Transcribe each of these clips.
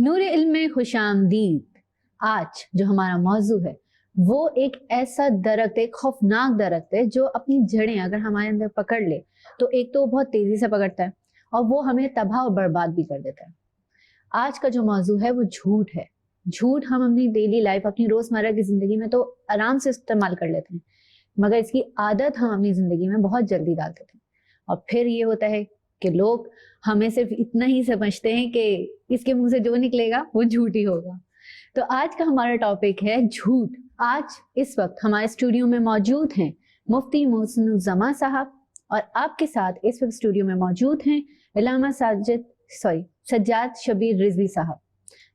नूर इल्म में खुश आमदीद। आज जो हमारा मौजू है वो एक ऐसा दरख्त, एक खौफनाक दरख्त है जो अपनी जड़ें अगर हमारे अंदर पकड़ ले तो एक तो बहुत तेजी से पकड़ता है और वो हमें तबाह और बर्बाद भी कर देता है। आज का जो मौजू है वो झूठ है। झूठ हम अपनी डेली लाइफ, अपनी रोजमर्रा की जिंदगी में तो आराम से इस्तेमाल कर लेते हैं, मगर इसकी आदत हम अपनी जिंदगी में बहुत जल्दी डाल देते हैं। और फिर ये होता है कि लोग हमें सिर्फ इतना ही समझते हैं कि इसके मुंह से जो निकलेगा वो झूठ ही होगा। तो आज का हमारा टॉपिक है झूठ। आज इस वक्त हमारे स्टूडियो में मौजूद हैं मुफ्ती मोहसिनुज़्ज़मा साहब, और आपके साथ इस वक्त स्टूडियो में मौजूद हैं इल्लामा सज्जाद शबीर रिजवी साहब।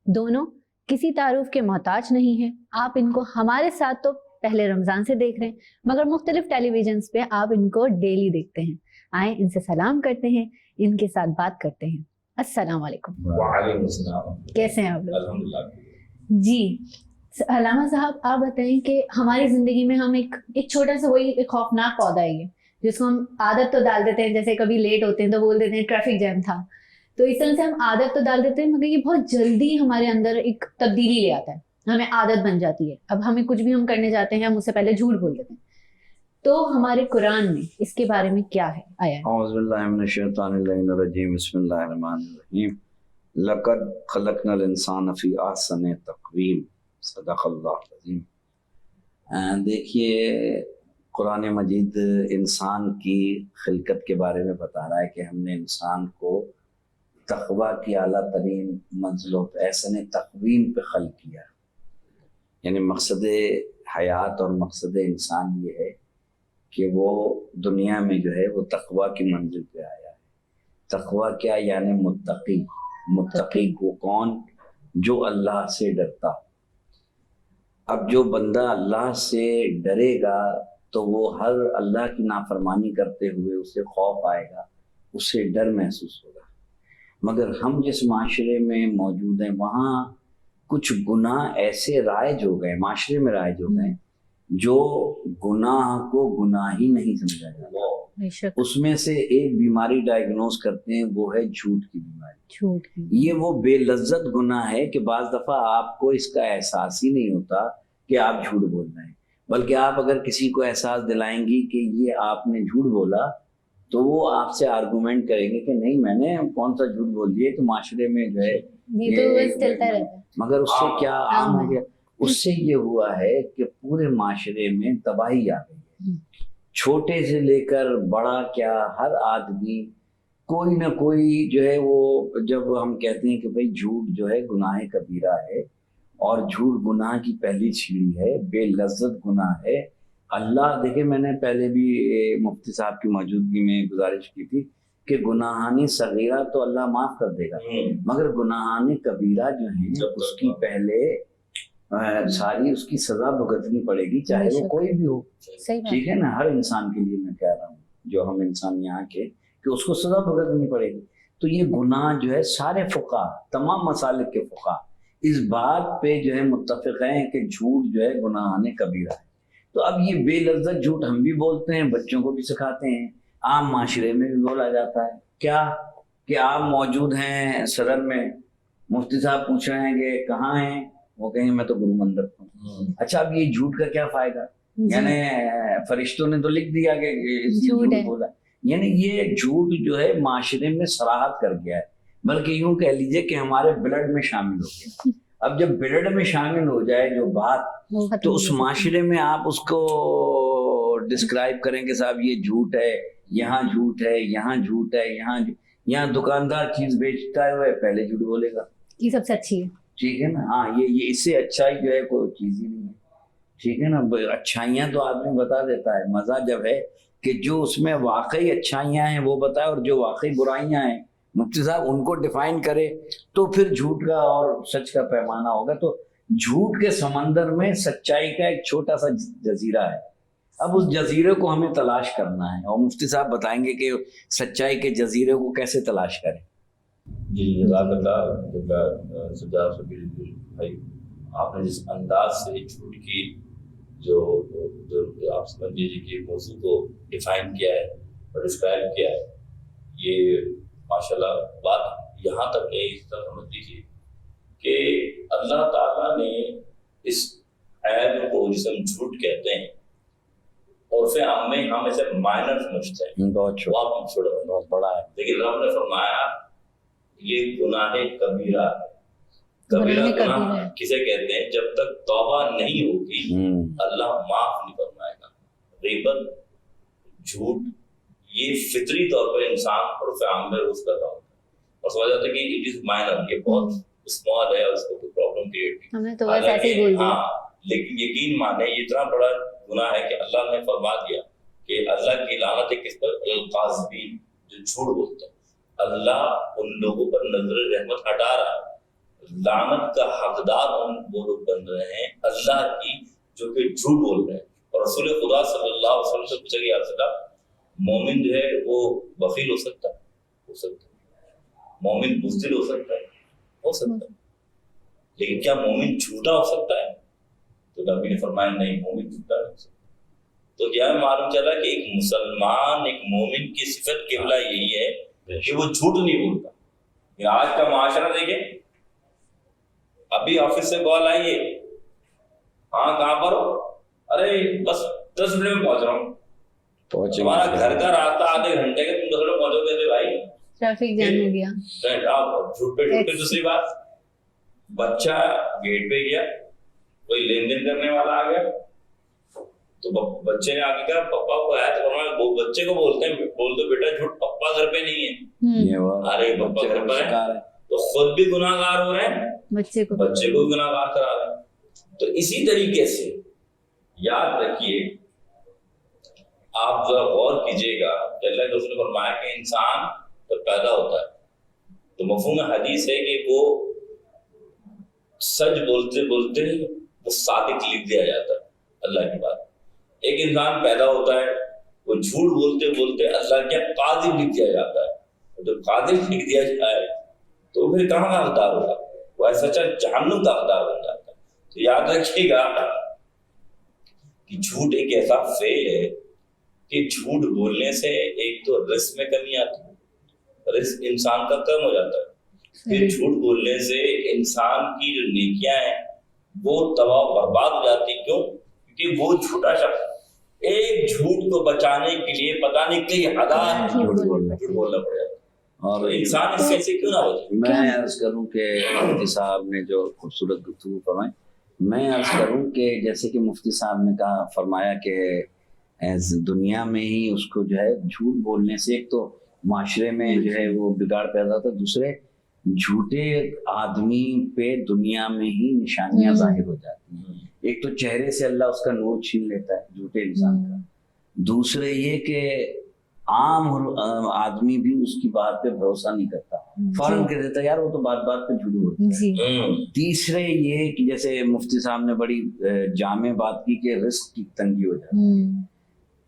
दोनों किसी तारुफ के मोहताज नहीं हैं। आप इनको हमारे साथ तो पहले रमजान से देख रहे हैं, मगर मुख्तलिफ टेलीविजन पे आप इनको डेली देखते हैं। आए इनसे सलाम करते हैं, इनके साथ बात करते हैं। अस्सलाम वालेकुम। वालेकुम अस्सलाम। कैसे हैं आप लोग? अल्हम्दुलिल्लाह। जी अल्लामा साहब, आप बताएं कि हमारी जिंदगी में हम एक छोटा सा वही एक खौफनाक पौधा है ये, जिसको हम आदत तो डाल देते हैं, जैसे कभी लेट होते हैं तो बोल देते हैं ट्रैफिक जैम था, तो इस तरह से हम आदत तो डाल देते हैं, मगर ये बहुत जल्दी हमारे अंदर एक तब्दीली ले आता है, हमें आदत बन जाती है। अब हमें कुछ भी हम करने जाते हैं हम उससे पहले झूठ बोल देते हैं। तो हमारे कुरान में इसके बारे में क्या है आया है? औज़ु बिल्लाहि मिनश शैतानिर रजीम, बिस्मिल्लाहिर रहमानिर रहीम। लक़द खलक़नल इंसान फ़ी अहसनि तक़वीम, सदक़ल्लाहुल अज़ीम। देखिए, कुरान मजीद इंसान की खिलकत के बारे में बता रहा है कि हमने इंसान को तक़वा की आला तरीन मंजिलों पे, अहसनि तक़वीम पे खल्क़ किया। यानी मकसद हयात और मकसद इंसान ये है कि वो दुनिया में जो है वो तक़वा की मंजिल पे आया है। तक़वा क्या? यानी मुत्तकी। मुत्तकी को कौन? जो अल्लाह से डरता। अब जो बंदा अल्लाह से डरेगा तो वो हर अल्लाह की नाफरमानी करते हुए उसे खौफ आएगा, उसे डर महसूस होगा। मगर हम जिस माशरे में मौजूद हैं वहाँ कुछ गुनाह ऐसे राइज हो गए, माशरे में राइज हो गए, जो गुनाह को गुनाह ही नहीं समझा जाता। उसमें से एक बीमारी डायग्नोज करते हैं, वो है झूठ की बीमारी। झूठ की ये वो बेलज्जत गुनाह है कि बाज़ दफ़ा आपको इसका एहसास ही नहीं होता कि आप झूठ बोल रहे हैं, बल्कि आप अगर किसी को एहसास दिलाएंगी कि ये आपने झूठ बोला तो वो आपसे आर्गूमेंट करेंगे कि नहीं, मैंने कौन सा झूठ बोल दिया, तो माशरे में जो है ये तो बस चलता रहता है। मगर उससे क्या आम हो गया? उससे ये हुआ है कि पूरे माशरे में तबाही आ गई है। छोटे से लेकर बड़ा क्या, हर आदमी कोई ना कोई जो है वो, जब हम कहते हैं कि भाई झूठ जो है गुनाह कबीरा है और झूठ गुनाह की पहली सीढ़ी है, बेलज्जत गुनाह है। अल्लाह, देखिए मैंने पहले भी मुफ्ती साहब की मौजूदगी में गुजारिश की थी कि गुनाहानी सगीरा तो अल्लाह माफ कर देगा, मगर गुनाहानी कबीरा जो है उसकी पहले सारी उसकी सजा भुगतनी पड़ेगी, चाहे वो कोई भी हो। ठीक है ना? हर इंसान के लिए मैं कह रहा हूँ, जो हम इंसान यहाँ के, कि उसको सजा भुगतनी पड़ेगी। तो ये गुनाह जो है सारे फुक़हा, तमाम मसालिक के फुक़हा इस बात पे जो है मुत्तफ़िक़ हैं कि झूठ जो है गुनाहाने कबीरा है। तो अब ये बेलज्जत झूठ हम भी बोलते हैं, बच्चों को भी सिखाते हैं, आम माशरे में भी बोला जाता है। क्या कि आप मौजूद हैं सदर में, मुफ्ती साहब पूछ रहे हैं कि कहाँ हैं, वो कहेंगे मैं तो गुरु मंदिर हूँ। अच्छा, अब ये झूठ का क्या फायदा? यानी फरिश्तों ने तो लिख दिया कि झूठ बोला, यानी ये झूठ जो है माशरे में सराहत कर गया है, बल्कि यूं कह लीजिए कि हमारे ब्लड में शामिल हो गया। अब जब ब्लड में शामिल हो जाए जो बात, तो उस माशरे में आप उसको डिस्क्राइब करेंगे, साहब ये झूठ है, यहाँ झूठ है, यहाँ झूठ है, यहाँ दुकानदार चीज बेचता है पहले झूठ बोलेगा ये सबसे अच्छी है। ठीक है ना? हाँ, ये इससे अच्छाई जो है कोई चीज ही नहीं है। ठीक है ना? अच्छाइयाँ तो आदमी बता देता है, मजा जब है कि जो उसमें वाकई अच्छाइयाँ हैं वो बताए, और जो वाकई बुराइयाँ हैं मुफ्ती साहब उनको डिफाइन करे, तो फिर झूठ का और सच का पैमाना होगा। तो झूठ के समंदर में सच्चाई का एक छोटा सा जजीरा है। अब उस जजीरे को हमें तलाश करना है, और मुफ्ती साहब बताएंगे कि सच्चाई के जजीरे को कैसे तलाश करें। जी जज़ाकल्लाह सज्जाद शबीर भाई, आपने जिस अंदाज से झूठ की जो आप समझ लीजिए कि मौजू को डिफाइन किया है और डिस्क्राइब किया है, ये माशाल्लाह बात यहाँ तक है, इस तरह समझ लीजिए اللہ تعالیٰ نے اس عیب کو جسے ہم جھوٹ کہتے ہیں اور پھر ہم اسے مائنر سمجھتے ہیں، بہت چھوٹا، بہت چھوٹا، بہت بڑا ہے. لیکن رب نے فرمایا یہ گناہ کبیرہ ہے. گناہ کبیرہ کبیرہ گناہ ہے. کسے کہتے ہیں؟ جب تک توبہ نہیں ہوگی اللہ معاف نہیں فرمائے گا. غیبت، جھوٹ، یہ فطری طور پر انسان عرف عام میں روز کر رہا ہوتا ہے اور سمجھ جاتا ہے کہ اٹ از مائنر، یہ بہت اسمال ہے اور اس کو کوئی پرابلم کریٹ نہیں. ہم نے تو بس ایسے ہی بول دیا. ہاں، لیکن یقین مانے یہ اتنا بڑا گناہ ہے کہ اللہ نے فرما دیا کہ اللہ کی لعنت ہے کس پر؟ القاذبین، جو جھوٹ بولتا ہے. اللہ ان لوگوں پر نظر رحمت ہٹا رہا ہے. لعنت کا حقدار وہ لوگ بن رہے ہیں اللہ کی جو کہ جھوٹ بول رہے ہیں. اور رسول خدا صلی اللہ علیہ وسلم سے پوچھا گیا رسول اللہ، مومن جو ہے وہ بخیل ہو سکتا ہے؟ ہو سکتا ہے. مومن بزدل ہو سکتا ہے؟ ہو سکتا ہے. لیکن کیا مومن جھوٹا ہو سکتا ہے؟ تو نبی نے فرمایا نہیں، مومن جھوٹا نہیں ہو سکتا. تو کیا معلوم چلا کہ ایک مسلمان، ایک مومن کی صفت قبلہ یہی ہے کہ وہ جھوٹ نہیں بولتا. یہ آج کا معاشرہ دیکھیں، ابھی آفس سے کال آئی ہے، ہاں کہاں پر ہو؟ ارے بس 10 منٹ میں پہنچ رہا ہوں. تمہارا گھر کا راستہ آدھے گھنٹے کا، تم 10 منٹ پہنچو گے بھائی؟ ٹریفک جام ہو گیا. جھوٹ پہ جھوٹ پہ. دوسری بات، بچہ گیٹ پہ گیا، کوئی لین دین کرنے والا آ گیا تو بچے نے آگے کہا پپا کو آیا، تو فرمایا بچے کو بولتے ہیں بول دو بیٹا جھوٹ، پپا گھر پہ نہیں ہے. ارے پپا گھر پہ ہے تو خود بھی گناہ گار ہو رہے ہیں، بچے کو بھی گناہ گار کرا رہے ہیں. تو اسی طریقے سے یاد رکھیے، آپ ذرا غور کیجئے گا کہ اللہ کے رسول نے فرمایا کہ انسان جب پیدا ہوتا ہے تو مفہوم حدیث ہے کہ وہ سچ بولتے بولتے وہ صادق لکھ دیا جاتا ہے اللہ کی بات. ایک انسان پیدا ہوتا ہے وہ جھوٹ بولتے بولتے اللہ کیا کاذب لکھ دیا جاتا ہے. جب کاذب لکھ دیا جائے تو پھر کہاں کا حقدار ہوگا؟ وہ سچا جہنم کا حقدار بن جاتا ہے. تو یاد رکھیے گا کہ جھوٹ ایک ایسا فعل ہے کہ جھوٹ بولنے سے ایک تو رزق میں کمی آتی ہے، رزق انسان کا کم ہو جاتا ہے. پھر جھوٹ بولنے سے انسان کی جو نیکیاں ہیں وہ تباہ و برباد ہو جاتی. کیوں؟ کیونکہ وہ جھوٹا شخص ایک جھوٹ کو بچانے کے لیے پتہ نہیں کئی ہزار جھوٹ بولنا پڑ جاتا. اور انسان اس سے کیوں نہ ہو جائے؟ میں عرض کروں کہ مفتی صاحب نے جو خوبصورت گفتگو فرمائی، میں عرض کروں کہ جیسے کہ مفتی صاحب نے کہا فرمایا کہ دنیا میں ہی اس کو جو ہے جھوٹ بولنے سے ایک تو معاشرے میں جو ہے وہ بگاڑ پیدا ہوتا ہے، دوسرے جھوٹے آدمی پہ دنیا میں ہی نشانیاں ظاہر ہو جاتی ہیں. ایک تو چہرے سے اللہ اس کا نور چھین لیتا ہے جھوٹے انسان کا. دوسرے یہ کہ عام آدمی بھی اس کی بات پہ بھروسہ نہیں کرتا، فوراً کہہ دیتا یار وہ تو بات بات پہ جھوٹ بولتا ہے. تیسرے یہ کہ جیسے مفتی صاحب نے بڑی جامع بات کی کہ رزق کی تنگی ہو جاتی ہے.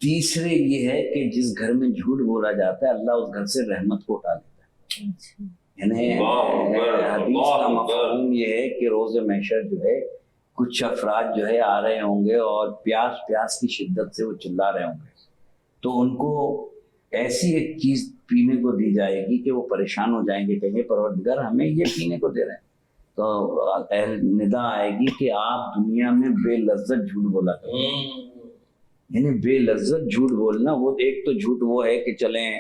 تیسرے یہ ہے کہ جس گھر میں جھوٹ بولا جاتا ہے اللہ اس گھر سے رحمت کو اٹھا لیتا ہے. یعنی حدیث کا مفہوم یہ ہے کہ روز محشر جو ہے کچھ افراد جو ہے آ رہے ہوں گے اور پیاس کی شدت سے وہ چلا رہے ہوں گے، تو ان کو ایسی ایک چیز پینے کو دی جائے گی کہ وہ پریشان ہو جائیں گے، کہیں گے پروردگار ہمیں یہ پینے کو دے رہے ہیں. تو ندا آئے گی کہ آپ دنیا میں بے لذت جھوٹ بولا کریں. یعنی بے لذت جھوٹ بولنا، وہ ایک تو جھوٹ وہ ہے کہ چلیں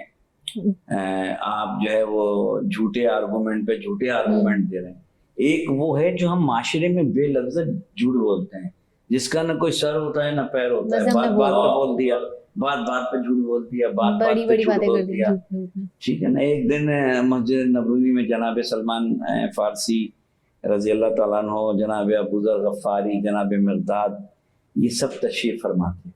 آپ جو ہے وہ جھوٹے آرگومنٹ پہ جھوٹے آرگومنٹ دے رہے ہیں. ایک وہ ہے جو ہم معاشرے میں بے لذت جھوٹ بولتے ہیں جس کا نہ کوئی سر ہوتا ہے نہ پیر ہوتا ہے، بات بات پہ بول دیا، بات بات پہ جھوٹ بول دیا، بات بات پہ جھوٹ بول دیا. ٹھیک ہے نا. ایک دن مسجد نبوی میں جناب سلمان فارسی رضی اللہ تعالیٰ عنہ، جناب ابو ذر غفاری، جناب مقداد، یہ سب تشریف فرما تھے.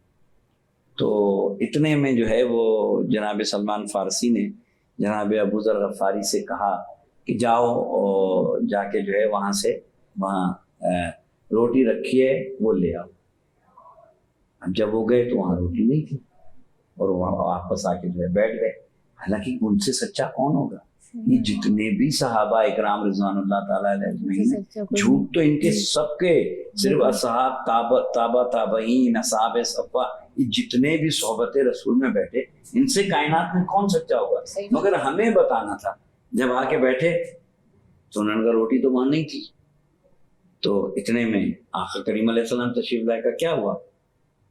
تو اتنے میں جو ہے وہ جناب سلمان فارسی نے جناب ابو ذر غفاری سے کہا کہ جاؤ جا کے جو ہے وہاں سے روٹی رکھی ہے وہ لے آؤ. اب جب وہ گئے تو وہاں روٹی نہیں تھی اور وہاں واپس آ کے جو ہے بیٹھ گئے. حالانکہ ان سے سچا کون ہوگا؟ یہ جتنے بھی صحابہ اکرام رضوان اللہ تعالیٰ علیہ اجمعین، جھوٹ تو ان کے سب کے، صرف اصحاب تابعین، اصحاب صفا، یہ جتنے بھی صحبت رسول میں بیٹھے، ان سے کائنات میں کون سچا ہوگا؟ مگر ہمیں بتانا تھا. جب آ کے بیٹھے تو انہوں نے کہا روٹی تو وہاں نہیں تھی. تو اتنے میں آقا کریم علیہ السلام تشریف لائے. کا کیا ہوا؟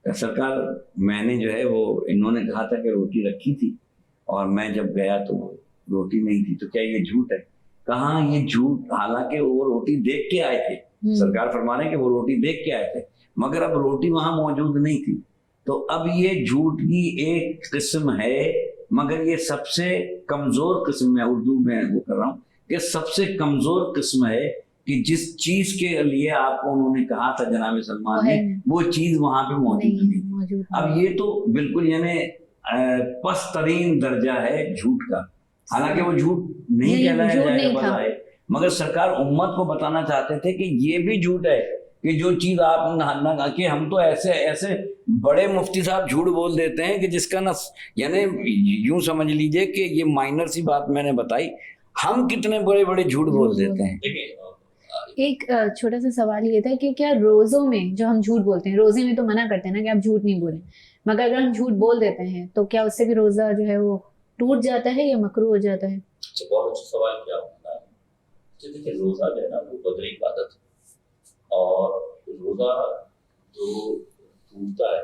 کہ سرکار میں نے جو ہے وہ انہوں نے کہا تھا کہ روٹی رکھی تھی اور میں جب گیا تو روٹی نہیں تھی, تو کیا یہ جھوٹ ہے؟ کہاں یہ جھوٹ, حالانکہ وہ روٹی دیکھ کے آئے تھے. سرکار فرما رہے ہیں کہ وہ روٹی دیکھ کے آئے تھے مگر اب روٹی وہاں موجود نہیں تھی. تو اب یہ جھوٹ کی ایک قسم ہے مگر یہ سب سے کمزور قسم ہے. اردو میں وہ کر رہا ہوں کہ سب سے کمزور قسم ہے کہ جس چیز کے لیے آپ کو انہوں نے کہا تھا جناب سلمان نے وہ چیز وہاں پہ موجود نہیں. اب یہ تو بالکل یعنی پست ترین درجہ ہے جھوٹ کا, حالانکہ وہ جھوٹ نہیں کہلایا جائے گا بظاہر, مگر سرکار امت کو بتانا چاہتے تھے کہ یہ بھی جھوٹ ہے کہ جو چیز آپ نہ کہ ہم تو ایسے بڑے مفتی صاحب جھوٹ بول دیتے ہیں کہ جس کا نہ یعنی یوں سمجھ لیجئے کہ یہ مائنر سی بات میں نے بتائی, ہم کتنے بڑے بڑے جھوٹ بول دیتے ہیں. ایک چھوٹا سا سوال یہ تھا کہ کیا روزوں میں جو ہم جھوٹ بولتے ہیں, روزے میں تو منع کرتے ہیں نا کہ آپ جھوٹ نہیں بولیں, مگر اگر ہم جھوٹ بول دیتے ہیں تو کیا اس سے بھی روزہ جو ہے وہ ٹوٹ جاتا ہے یا مکروہ ہو جاتا ہے؟ بہت اچھا سوال کیا آپ نے. دیکھیے روزہ جو ہے نا وہ بدنی عبادت ہے, اور روزہ جو ٹوٹتا ہے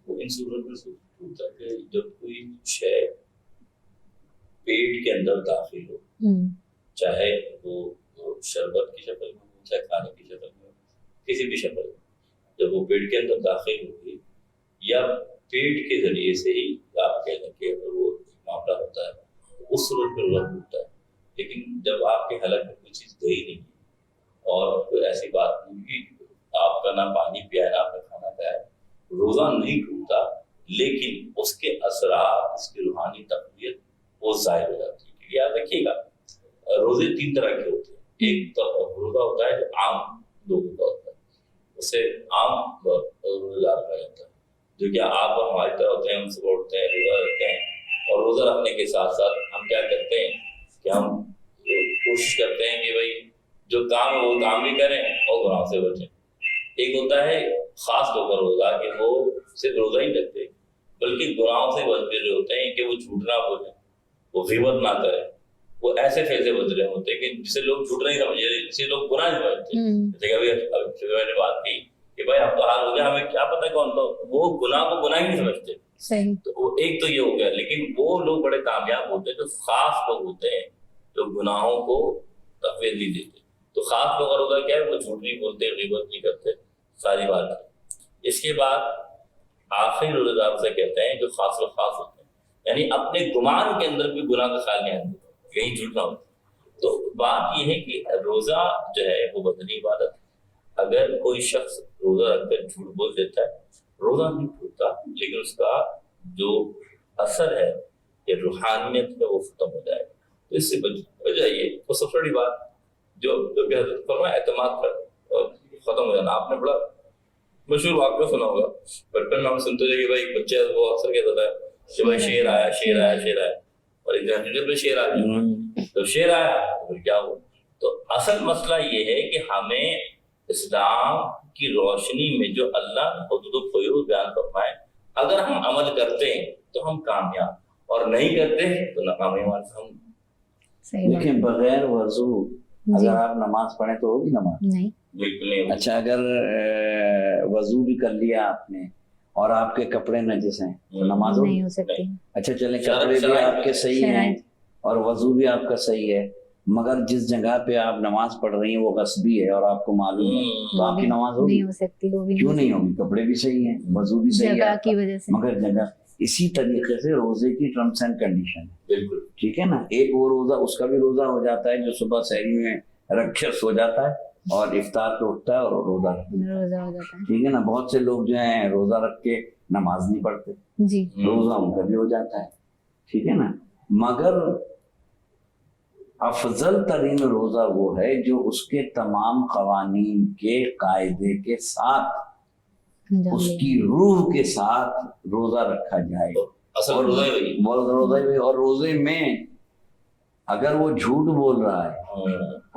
وہ ان صورت میں ٹوٹتا ہے کہ جب کوئی شے پیٹ کے اندر داخل ہو, چاہے وہ شربت کی شکل میں ہو چاہے کھانے کی شکل میں ہو, کسی بھی شکل میں, جب وہ پیٹ کے اندر داخل ہوگی یا پیٹ کے ذریعے سے ہی آپ کہہ لیں کہ اگر وہ معاملہ ہوتا ہے اس صورت میں روزہ ٹوٹتا ہے. لیکن جب آپ کے حلق میں کوئی چیز گئی نہیں اور کوئی ایسی بات نہیں کہ آپ کا نہ پانی پیا ہے نہ آپ نے کھانا کھایا ہے, روزہ نہیں ٹوٹتا, لیکن اس کے اثرات, اس کی روحانی تقویت وہ ظاہر ہو جاتی ہے. یاد رکھیے گا روزے 3 طرح کے ہوتے ہیں. ایک تو روزہ ہوتا ہے جو عام لوگوں کا ہوتا ہے, اسے عام روزہ کہا جاتا ہے, جو کہ آپ اور ہماری طرح ہوتے ہیں, ہم صبح اٹھتے ہیں روزہ رکھتے ہیں, اور روزہ رکھنے کے ساتھ ساتھ ہم کیا کرتے ہیں کہ ہم کوشش کرتے ہیں کہ بھائی جو کام ہے وہ کام بھی کریں اور گناہ سے بچیں. ایک ہوتا ہے خاص طور پر روزہ کہ وہ صرف روزہ ہی رکھتے بلکہ گناہوں سے بچ بھی رہے ہوتے ہیں کہ وہ جھوٹ نہ بولیں, وہ غیبت نہ کریں, وہ ایسے فعل سے بچ رہے ہوتے ہیں کہ جسے لوگ جھوٹ نہیں سمجھتے, جسے لوگ گناہ نہیں سمجھتے. جیسے کہ ابھی میں نے بات کی کہ بھائی اب تو حال ہو گیا, ہمیں کیا پتہ کون, تو وہ گناہ کو گناہ ہی نہیں سمجھتے. تو وہ ایک تو یہ ہو گیا. لیکن وہ لوگ بڑے کامیاب ہوتے ہیں جو خاص لوگ ہوتے ہیں جو گناہوں کو تقویت نہیں دیتے. تو خاص لوگ روزہ کیا ہے, وہ جھوٹ نہیں بولتے, غیبت نہیں کرتے, ساری بات ہے. اس کے بعد آخری روزہ دار سے کہتے ہیں جو خاص و خاص ہوتے ہیں, یعنی اپنے گمان کے اندر بھی گناہ کا خیال نہیں آتا, کہیں جھوٹ نہ ہو. تو بات یہ ہے کہ روزہ جو ہے وہ بدنی عبادت ہے. اگر کوئی شخص روزہ رکھ کر جھوٹ بول دیتا ہے, روزہ نہیں ٹوٹتا, لیکن اس کا جو اثر ہے یا روحانیت ہے وہ ختم ہو جائے گا. تو اس سے بچ جائیے. وہ سب سے بڑی بات جو حضرت فرمایا اعتماد پر ختم ہو جانا. آپ نے بڑا مشہور واقعہ سنا ہوگا, بچپن میں ہم سنتے تھے کہ بھائی بچے وہ اکثر کہتا تھا کہ بھائی شیر آیا شیر آیا شیر آیا, اور ایک جنریشن میں شیر آ گیا, تو شیر آیا تو پھر کیا ہوا. تو اصل مسئلہ یہ ہے کہ ہمیں اسلام کی روشنی میں جو اللہ نے حدود و فیوض بیان فرمائے, اگر ہم عمل کرتے ہیں تو ہم کامیاب, اور نہیں کرتے تو ناکامی ہمارے سامنے. لیکن بغیر وضو اگر آپ نماز پڑھیں تو ہوگی نماز؟ نہیں, بالکل نہیں. اچھا اگر وضو بھی کر لیا آپ نے اور آپ کے کپڑے نجس ہیں تو نماز نہیں ہو سکتی. اچھا چلیں کپڑے بھی آپ کے صحیح ہیں اور وضو بھی آپ کا صحیح ہے, مگر جس جگہ پہ آپ نماز پڑھ رہی ہیں وہ غصبی ہے اور آپ کو معلوم ہے, تو آپ کی نماز ہوگی؟ نہیں ہو سکتی. کیوں نہیں ہوگی؟ کپڑے بھی صحیح ہیں, وضو بھی صحیح ہے جگہ کی وجہ سے, مگر جگہ. اسی طریقے سے روزے کی ٹرمس اینڈ کنڈیشن, بالکل ٹھیک ہے نا. ایک وہ روزہ اس کا بھی روزہ ہو جاتا ہے جو صبح سحری میں رکھ کر سو جاتا ہے اور افطار پہ اٹھتا ہے اور روزہ ہو جاتا ہے, ٹھیک ہے نا. بہت سے لوگ جو ہیں روزہ رکھ کے نماز نہیں پڑھتے, جی روزہ ان کا بھی ہو جاتا ہے, ٹھیک ہے نا. مگر افضل ترین روزہ وہ ہے جو اس کے تمام قوانین کے قاعدے کے ساتھ, اس کی روح کے ساتھ روزہ رکھا جائے. اصل روزہ اور روزے میں اگر وہ جھوٹ بول رہا ہے,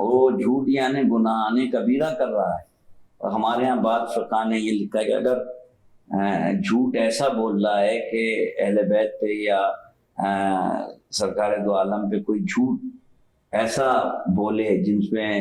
وہ جھوٹ یعنی گناہ کبیرہ کر رہا ہے, اور ہمارے ہاں بعض فقہ نے یہ لکھا ہے کہ اگر جھوٹ ایسا بول رہا ہے کہ اہل بیت پہ یا سرکار دو عالم پہ کوئی جھوٹ ایسا بولے جن میں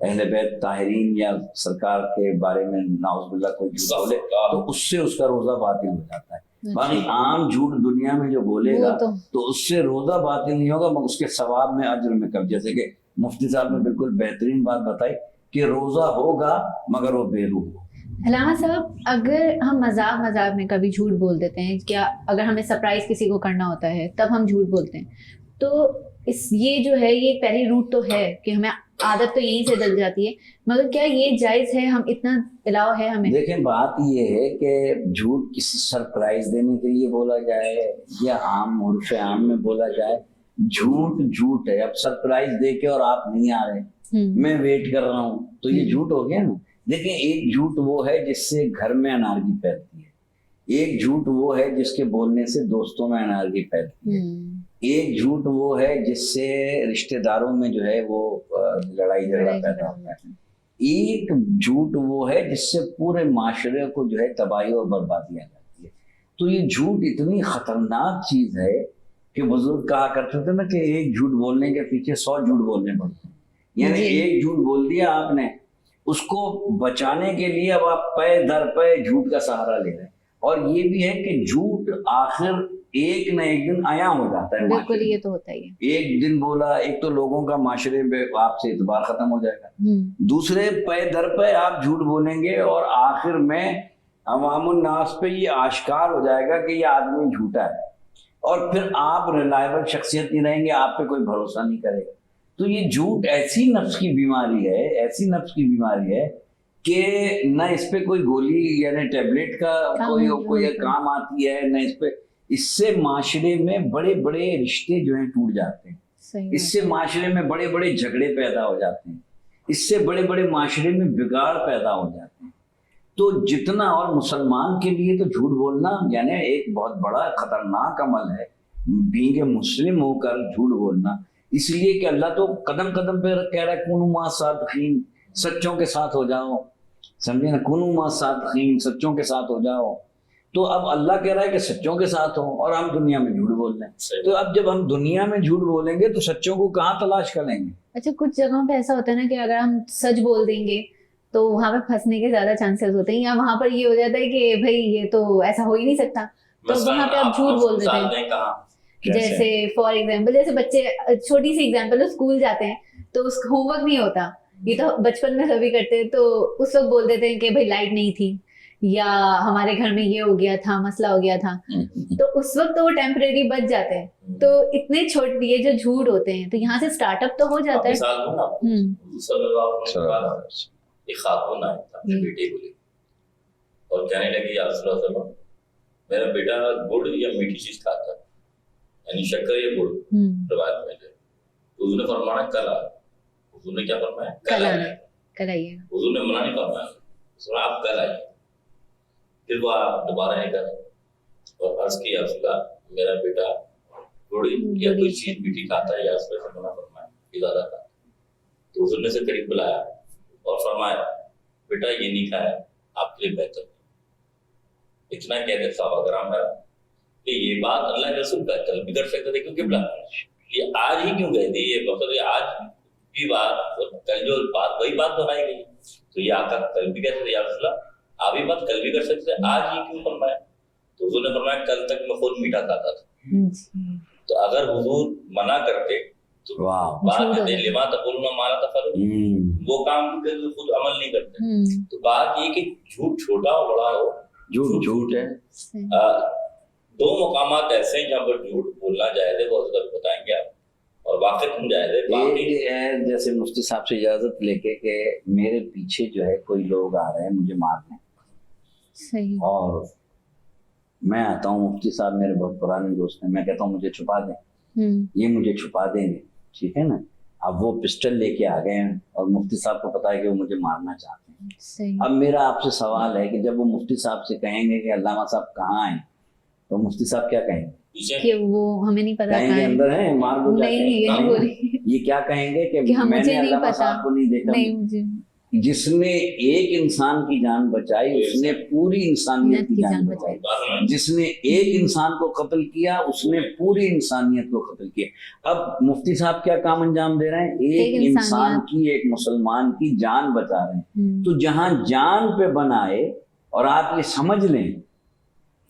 अहले बैत ताहिरीन या सरकार के बारे में नाउज़ुबिल्लाह कोई झूठ बोले तो उससे उसका रोजा बातिल हो जाता है। बाकी आम झूठ दुनिया में जो बोलेगा तो उससे रोजा बातिल नहीं होगा, मगर उसके सवाब में अज्र में कम। जैसे कि मुफ्ती साहब ने बिल्कुल बेहतरीन बात बताई कि रोजा होगा मगर वो बेरूह हो। अल्लामा साहब, अगर हम मजाक में कभी झूठ बोल देते हैं, क्या अगर हमें सरप्राइज किसी को करना होता है तब हम झूठ बोलते हैं, तो ये जो है ये पहली रूट तो है कि हमें आदत तो यहीं से डल जाती है, मगर क्या ये जायज है? हम इतना अलाउ है हमें? देखें, बात ये है कि झूठ किसी सरप्राइज देने के लिए बोला जाए या आम उर्फ आम में बोला जाए, झूठ झूठ है। अब सरप्राइज दे के और आप नहीं आ रहे, मैं वेट कर रहा हूँ, तो ये झूठ हो गया ना। देखिए, एक झूठ वो है जिससे घर में अनारकी फैलती है, एक झूठ वो है जिसके बोलने से दोस्तों में अनारकी फैलती है, एक झूठ वो है जिससे रिश्तेदारों में जो है वो लड़ाई झगड़ा पैदा होता है, एक झूठ वो है जिससे पूरे माशरे को जो है तबाही और बर्बादी आ जाती है। तो ये झूठ इतनी खतरनाक चीज है कि बुजुर्ग कहा करते थे ना कि एक झूठ बोलने के पीछे 100 झूठ बोलने पड़ते हैं। यानी एक झूठ बोल दिया आपने, उसको बचाने के लिए अब आप पे दर पे झूठ का सहारा ले रहे हैं। और ये भी है कि झूठ आखिर एक न एक दिन आया हो जाता है। बिल्कुल, ये तो होता ही है। एक दिन बोला, एक तो लोगों का माशरे में आपसे इतबार खत्म हो जाएगा, दूसरे पे दर पे आप झूठ बोलेंगे और आखिर में अवामुन नास पे ये आश्कार हो जाएगा कि ये आदमी झूठा है, और फिर आप रिलायबल शख्सियत नहीं रहेंगे, आप पे कोई भरोसा नहीं करेगा। तो ये झूठ ऐसी नफ्स की बीमारी है, ऐसी नफ्स की बीमारी है कि न इस पे कोई गोली यानी टेबलेट का कोई काम आती है, न इस पे। इससे माशरे में बड़े बड़े रिश्ते जो हैं टूट जाते हैं, इससे माशरे में बड़े बड़े झगड़े पैदा हो जाते हैं, इससे बड़े बड़े माशरे में बिगाड़ पैदा हो जाते हैं। तो जितना, और मुसलमान के लिए तो झूठ बोलना यानी एक बहुत बड़ा खतरनाक अमल है, बींगे मुस्लिम होकर झूठ बोलना। इसलिए कि अल्लाह तो कदम कदम पे कह रहा है कुनू मा सादिकीन, सच्चों के साथ हो जाओ, समझे ना, कुनू मा सादिकीन, सच्चों के साथ हो जाओ। तो अब अल्लाह कह रहा है कि सच्चों के साथ हो, और हम दुनिया में झूठ बोल रहे हैं। तो अब जब हम दुनिया में झूठ बोलेंगे तो सच्चों को कहाँ तलाश करेंगे? अच्छा, कुछ जगहों पे ऐसा होता है ना कि अगर हम सच बोल देंगे तो वहां पे फंसने के ज्यादा चांसेस होते हैं, या वहां पर ये हो जाता है कि भाई ये तो ऐसा हो ही नहीं सकता, तो वहां पे आप झूठ बोल देते हैं। जैसे फॉर एग्जाम्पल, जैसे बच्चे, छोटी सी एग्जाम्पल, स्कूल जाते हैं तो उसका होमवर्क नहीं होता, ये तो बचपन में सभी करते हैं, तो उस वक्त बोल देते हैं कि भाई लाइट नहीं थी, या हमारे घर में ये हो गया था, मसला हो गया था। तो उस वक्त तो वो टेम्परेरी बच जाते हैं। तो इतने छोटे ये जो झूठ होते हैं, तो यहाँ से स्टार्टअप तो हो जाता है। एक खातून आई अपने बेटे को लेकर और कहने लगी, या रसूल अल्लाह, मेरा बेटा गुड़ या मीठी चीज खाता है, यानी शक्कर या गुड़ रवायत में है। तो उसने फरमाया कल आ, उसने क्या फरमाया कल आइए। उसने मना नहीं फरमाया, उसने आप कल आइए। फिर वो दोबारा नहीं करा और अर्ज किया, उसका मेरा बेटा गुड़ या कोई चीज मीठी खाता है, या उसने मना फरमाया ज्यादा खाता। तो उसने से करीब बुलाया और फरमाया, बेटा ये नहीं खाया, आपके लिए बेहतर है। इतना कहते साहब है कि ये बात अल्लाह के रसूल का कल भी कर सकते थे, क्योंकि ये आज ही क्यों गए थे, ये मतलब ये आज की बात, कल जो बात वही बात दोहराई गई। तो ये आका कल भी कहते थे, या रसूल आप ये बात कल भी कर सकते थे, आज ही क्यों फरमाया? तो हुजूर ने फरमाया, कल तक मैं खुद मीठा खाता था। तो अगर हुजूर मना करते तो बात लिमा तक़ूलूना मा ला तफ़अलून, वो काम भी करते खुद अमल नहीं करते। तो बात ये कि झूठ छोटा हो बड़ा हो, झूठ है। दो मकामात ऐसे हैं जहाँ पर झूठ बोलना जायज़ है, वो हज़रत बताएंगे आप, और वाक़ई हम जायज़ है। एक है जैसे मुफ्ती साहब से इजाजत लेके कि मेरे पीछे जो है कोई लोग आ रहे हैं मुझे मारने, सही, और मैं आता हूँ, मुफ्ती साहब मेरे बहुत पुराने दोस्त हैं, मैं कहता हूँ मुझे छुपा दें, ये मुझे छुपा देंगे, ठीक है ना। अब वो पिस्टल लेके आ गए हैं और मुफ्ती साहब को पता है कि वो मुझे मारना चाहते हैं। सही। अब मेरा आपसे सवाल है कि जब वो मुफ्ती साहब से कहेंगे कि अल्लामा साहब कहाँ हैं, तो मुफ्ती साहब क्या कहेंगे? कि वो हमें नहीं पता कहेंगे अंदर है, मार दो नहीं, ये क्या कहेंगे कि मैंने मुझे नहीं पता, साहब को नहीं देखा, नहीं मुझे जिसने एक इंसान की जान बचाई उसने पूरी इंसानियत की जान बचाई, जिसने एक इंसान को कत्ल किया उसने पूरी इंसानियत को कत्ल किया। अब मुफ्ती साहब क्या काम अंजाम दे रहे हैं, एक इंसान की, एक मुसलमान की जान बचा रहे हैं। तो जहां जान पे बनाए और आप ये समझ लें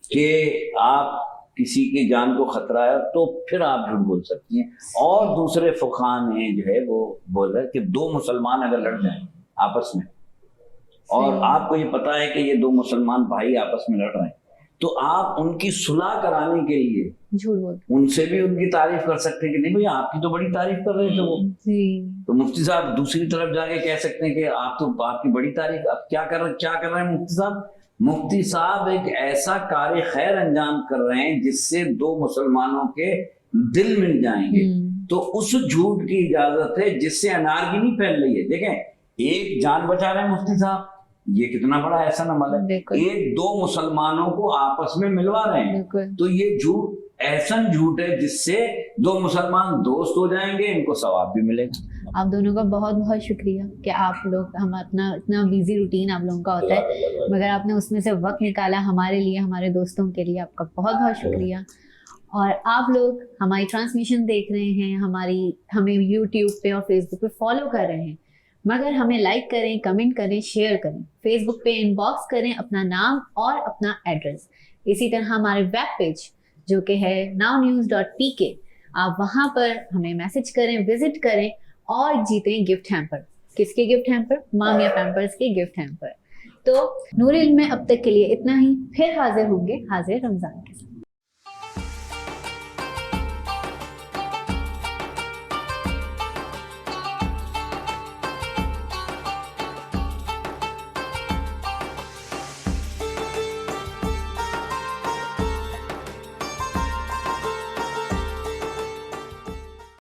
कि आप किसी की जान को खतरा है तो फिर आप झूठ बोल सकती हैं। और दूसरे फुक़हा ने जो है वो बोल रहे हैं कि दो मुसलमान अगर लड़ जाएं आपस में और आपको ये पता है कि ये दो मुसलमान भाई आपस में लड़ रहे हैं, तो आप उनकी सुलह कराने के लिए झूठ बोल, उनसे भी उनकी तारीफ कर सकते हैं कि नहीं भैया आपकी तो बड़ी तारीफ कर रहे थे वो जी। तो मुफ्ती साहब दूसरी तरफ जाके कह सकते हैं कि आप तो आपकी बड़ी तारीफ, अब क्या कर रहे हैं मुफ्ती साहब? मुफ्ती साहब एक ऐसा कार्य खैर अंजाम कर रहे हैं जिससे दो मुसलमानों के दिल मिल जाएंगे। तो उस झूठ की इजाजत है जिससे अनारगिनी फैल रही है। देखें, एक जान बचा रहे हैं मुफ्ती साहब, ये कितना बड़ा ऐसा अमल है। एक दो मुसलमानों को आपस में मिलवा रहे हैं, तो ये झूठ ऐसा झूठ है जिससे दो मुसलमान दोस्त हो जाएंगे, इनको सवाब भी मिलेगा। आप दोनों का बहुत बहुत शुक्रिया कि आप लोग, हम अपना इतना बिजी रूटीन आप लोगों का होता है मगर आपने उसमें से वक्त निकाला हमारे लिए, हमारे दोस्तों के लिए, आपका बहुत बहुत शुक्रिया। और आप लोग हमारी ट्रांसमिशन देख रहे हैं, हमें यूट्यूब पे और फेसबुक पे फॉलो कर रहे हैं, मगर हमें लाइक करें, कमेंट करें, शेयर करें, फेसबुक पे इनबॉक्स करें अपना नाम और अपना एड्रेस। इसी तरह हमारे वेब पेज जो कि है nownews.pk, आप वहाँ पर हमें मैसेज करें, विजिट करें और जीतें गिफ्ट हैम्पर। किसके गिफ्ट हैम्पर? मामिया पैम्पर्स के गिफ्ट हैम्पर। तो नूर इल्म में अब तक के लिए इतना ही, फिर हाजिर होंगे हाजिर रमजान के साथ।